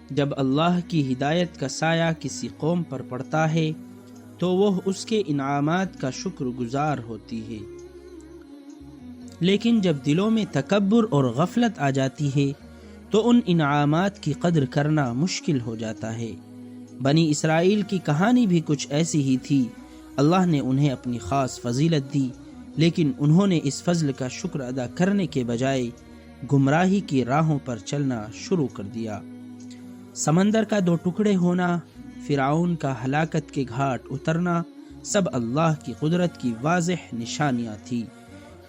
جب اللہ کی ہدایت کا سایہ کسی قوم پر پڑتا ہے تو وہ اس کے انعامات کا شکر گزار ہوتی ہے، لیکن جب دلوں میں تکبر اور غفلت آ جاتی ہے تو ان انعامات کی قدر کرنا مشکل ہو جاتا ہے۔ بنی اسرائیل کی کہانی بھی کچھ ایسی ہی تھی۔ اللہ نے انہیں اپنی خاص فضیلت دی، لیکن انہوں نے اس فضل کا شکر ادا کرنے کے بجائے گمراہی کی راہوں پر چلنا شروع کر دیا۔ سمندر کا 2 ٹکڑے ہونا، فرعون کا ہلاکت کے گھاٹ اترنا، سب اللہ کی قدرت کی واضح نشانیاں تھیں۔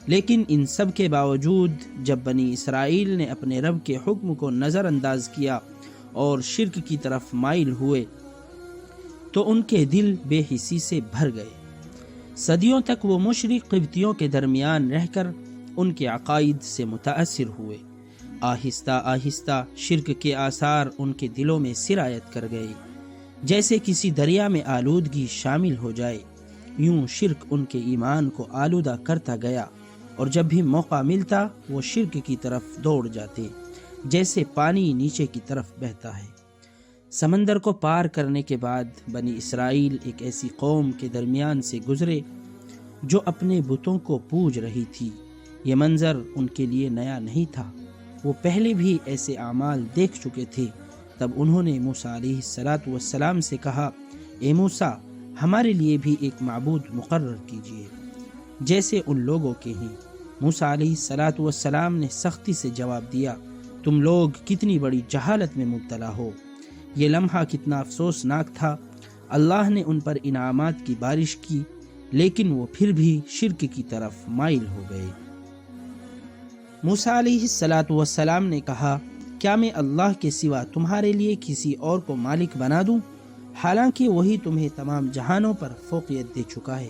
لیکن ان سب کے باوجود جب بنی اسرائیل نے اپنے رب کے حکم کو نظر انداز کیا اور شرک کی طرف مائل ہوئے تو ان کے دل بے حسی سے بھر گئے۔ صدیوں تک وہ مشرک قبطیوں کے درمیان رہ کر ان کے عقائد سے متاثر ہوئے۔ آہستہ آہستہ شرک کے آثار ان کے دلوں میں سرایت کر گئے، جیسے کسی دریا میں آلودگی شامل ہو جائے۔ یوں شرک ان کے ایمان کو آلودہ کرتا گیا، اور جب بھی موقع ملتا وہ شرک کی طرف دوڑ جاتے، جیسے پانی نیچے کی طرف بہتا ہے۔ سمندر کو پار کرنے کے بعد بنی اسرائیل ایک ایسی قوم کے درمیان سے گزرے جو اپنے بتوں کو پوج رہی تھی۔ یہ منظر ان کے لیے نیا نہیں تھا، وہ پہلے بھی ایسے اعمال دیکھ چکے تھے۔ تب انہوں نے موسیٰ علیہ السلام سے کہا، اے موسیٰ، ہمارے لیے بھی ایک معبود مقرر کیجیے جیسے ان لوگوں کے ہیں۔ موسیٰ علیہ السلام نے سختی سے جواب دیا، تم لوگ کتنی بڑی جہالت میں مبتلا ہو۔ یہ لمحہ کتنا افسوسناک تھا۔ اللہ نے ان پر انعامات کی بارش کی، لیکن وہ پھر بھی شرک کی طرف مائل ہو گئے۔ موسیٰ علیہ السلام نے کہا، کیا میں اللہ کے سوا تمہارے لیے کسی اور کو مالک بنا دوں، حالانکہ وہی تمہیں تمام جہانوں پر فوقیت دے چکا ہے۔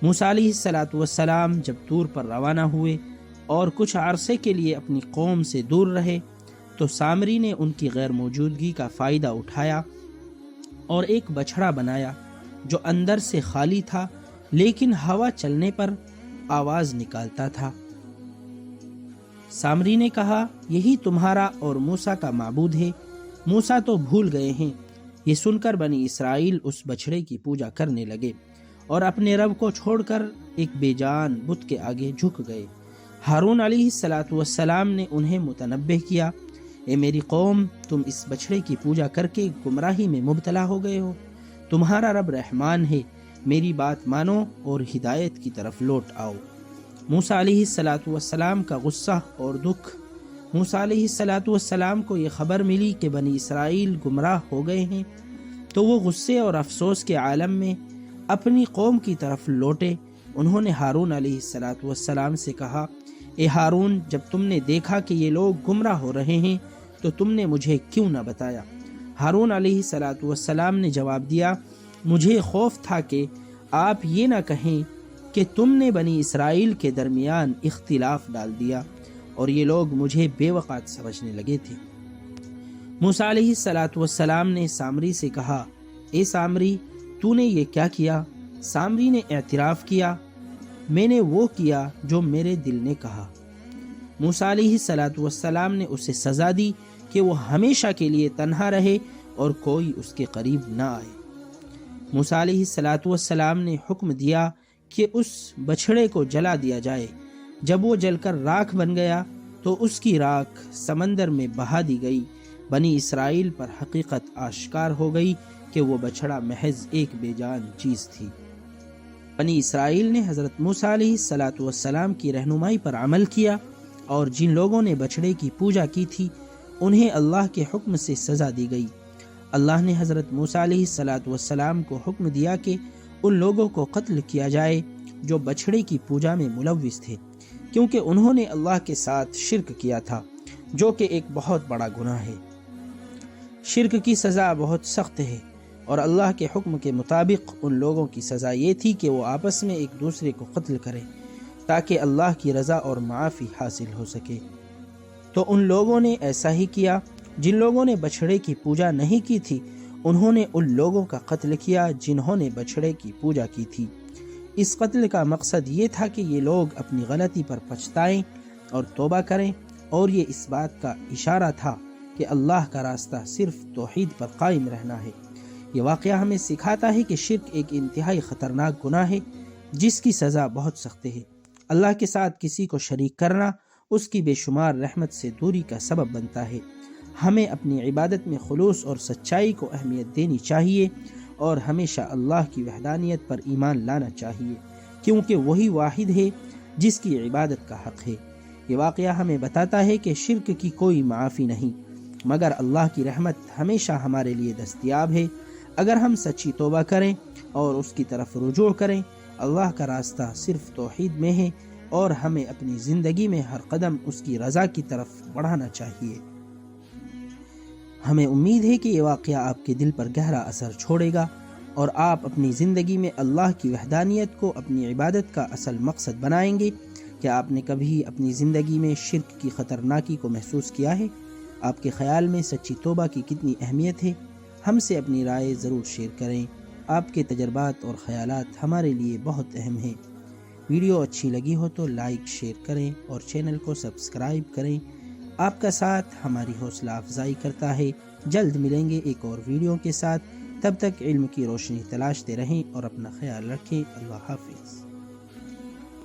موسیٰ علیہ السلام جب طور پر روانہ ہوئے اور کچھ عرصے کے لیے اپنی قوم سے دور رہے تو سامری نے ان کی غیر موجودگی کا فائدہ اٹھایا اور ایک بچھڑا بنایا جو اندر سے خالی تھا، لیکن ہوا چلنے پر آواز نکالتا تھا۔ سامری نے کہا، یہی تمہارا اور موسیٰ کا معبود ہے۔ موسیٰ تو بھول گئے ہیں۔ یہ سن کر بنی اسرائیل اس بچھڑے کی پوجا کرنے لگے اور اپنے رب کو چھوڑ کر ایک بے جان بت کے آگے جھک گئے۔ ہارون علیہ السلام نے انہیں متنبہ کیا، اے میری قوم، تم اس بچھڑے کی پوجا کر کے گمراہی میں مبتلا ہو گئے ہو۔ تمہارا رب رحمان ہے، میری بات مانو اور ہدایت کی طرف لوٹ آؤ۔ موسیٰ علیہ السلام کا غصہ اور دکھ۔ موسیٰ علیہ السلام کو یہ خبر ملی کہ بنی اسرائیل گمراہ ہو گئے ہیں تو وہ غصے اور افسوس کے عالم میں اپنی قوم کی طرف لوٹے۔ انہوں نے ہارون علیہ السلام سے کہا، اے ہارون، جب تم نے دیکھا کہ یہ لوگ گمراہ ہو رہے ہیں تو تم نے مجھے کیوں نہ بتایا؟ ہارون علیہ السلام نے جواب دیا، مجھے خوف تھا کہ آپ یہ نہ کہیں کہ تم نے بنی اسرائیل کے درمیان اختلاف ڈال دیا اور یہ لوگ مجھے بے وقت سمجھنے لگے تھے۔ موسیٰ علیہ السلام نے سامری سے کہا، اے سامری، تو نے یہ کیا کیا؟ سامری نے اعتراف کیا، میں نے وہ کیا جو میرے دل نے کہا۔ موسیٰ علیہ السلام نے اسے سزا دی کہ وہ ہمیشہ کے لیے تنہا رہے اور کوئی اس کے قریب نہ آئے۔ موسیٰ علیہ السلام نے حکم دیا کہ اس بچھڑے کو جلا دیا جائے۔ جب وہ جل کر راکھ بن گیا تو اس کی راکھ سمندر میں بہا دی گئی۔ بنی اسرائیل پر حقیقت آشکار ہو گئی کہ وہ بچھڑا محض ایک بے جان چیز تھی۔ بنی اسرائیل نے حضرت موسیٰ علیہ السلام کی رہنمائی پر عمل کیا، اور جن لوگوں نے بچھڑے کی پوجا کی تھی انہیں اللہ کے حکم سے سزا دی گئی۔ اللہ نے حضرت موسیٰ علیہ السلام کو حکم دیا کہ ان لوگوں کو قتل کیا جائے جو بچھڑے کی پوجا میں ملوث تھے، کیونکہ انہوں نے اللہ کے ساتھ شرک کیا تھا، جو کہ ایک بہت بڑا گناہ ہے۔ شرک کی سزا بہت سخت ہے، اور اللہ کے حکم کے مطابق ان لوگوں کی سزا یہ تھی کہ وہ آپس میں ایک دوسرے کو قتل کریں تاکہ اللہ کی رضا اور معافی حاصل ہو سکے۔ تو ان لوگوں نے ایسا ہی کیا۔ جن لوگوں نے بچھڑے کی پوجا نہیں کی تھی انہوں نے ان لوگوں کا قتل کیا جنہوں نے بچھڑے کی پوجا کی تھی۔ اس قتل کا مقصد یہ تھا کہ یہ لوگ اپنی غلطی پر پچھتائیں اور توبہ کریں، اور یہ اس بات کا اشارہ تھا کہ اللہ کا راستہ صرف توحید پر قائم رہنا ہے۔ یہ واقعہ ہمیں سکھاتا ہے کہ شرک ایک انتہائی خطرناک گناہ ہے جس کی سزا بہت سخت ہے۔ اللہ کے ساتھ کسی کو شریک کرنا اس کی بے شمار رحمت سے دوری کا سبب بنتا ہے۔ ہمیں اپنی عبادت میں خلوص اور سچائی کو اہمیت دینی چاہیے اور ہمیشہ اللہ کی وحدانیت پر ایمان لانا چاہیے، کیونکہ وہی واحد ہے جس کی عبادت کا حق ہے۔ یہ واقعہ ہمیں بتاتا ہے کہ شرک کی کوئی معافی نہیں، مگر اللہ کی رحمت ہمیشہ ہمارے لیے دستیاب ہے اگر ہم سچی توبہ کریں اور اس کی طرف رجوع کریں۔ اللہ کا راستہ صرف توحید میں ہے اور ہمیں اپنی زندگی میں ہر قدم اس کی رضا کی طرف بڑھانا چاہیے۔ ہمیں امید ہے کہ یہ واقعہ آپ کے دل پر گہرا اثر چھوڑے گا اور آپ اپنی زندگی میں اللہ کی وحدانیت کو اپنی عبادت کا اصل مقصد بنائیں گے۔ کیا آپ نے کبھی اپنی زندگی میں شرک کی خطرناکی کو محسوس کیا ہے؟ آپ کے خیال میں سچی توبہ کی کتنی اہمیت ہے؟ ہم سے اپنی رائے ضرور شیئر کریں۔ آپ کے تجربات اور خیالات ہمارے لیے بہت اہم ہیں۔ ویڈیو اچھی لگی ہو تو لائک شیئر کریں اور چینل کو سبسکرائب کریں۔ آپ کا ساتھ ہماری حوصلہ افزائی کرتا ہے۔ جلد ملیں گے ایک اور ویڈیو کے ساتھ، تب تک علم کی روشنی تلاشتے رہیں اور اپنا خیال رکھیں۔ اللہ حافظ۔